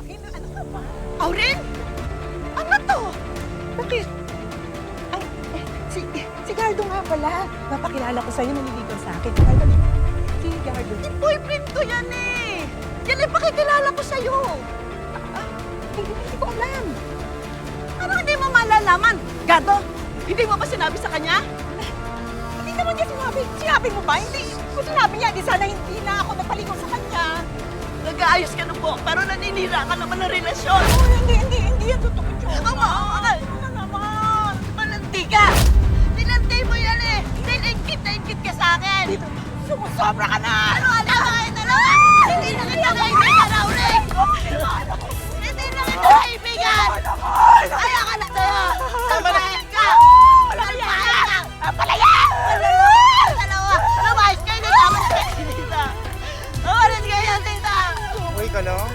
akin. Ano ka ba? Aurin? Ano to? Bakit? Ay, si Gardo nga pala. Papakilala ko sa'yo, naliligaw sa akin. Gardo, si Gardo. Boyfriend ko yan eh. Yan eh, pakikilala ko sa'yo. Hindi ko alam. Ano hindi mo malalaman? Gado, hindi mo ba sinabi sa kanya? Hindi naman niya sinabi. Sinabi mo ba? Hindi. Kung sinabi niya, di sana hindi na ako nagpaligaw sa kanya. Nag-aayos ka ng buhok pero naninira ka naman ng relasyon. Oh, hindi yan totoo, Choma. Tama, Ano naman? Malanti ka! Nilanti mo yan eh! Dahil ingkit na ingkit ka sa akin! Sumusobra ka na! Ano dalawa? Hindi na kita kaibigan, Auring! Hindi na kita kaibigan! Kaya ka na sa'yo! Lumayas ka! Lumayas ka! Palayan! Dalawa! Lumayas kayo dito! Umalis kayo dito! Uy ka lang?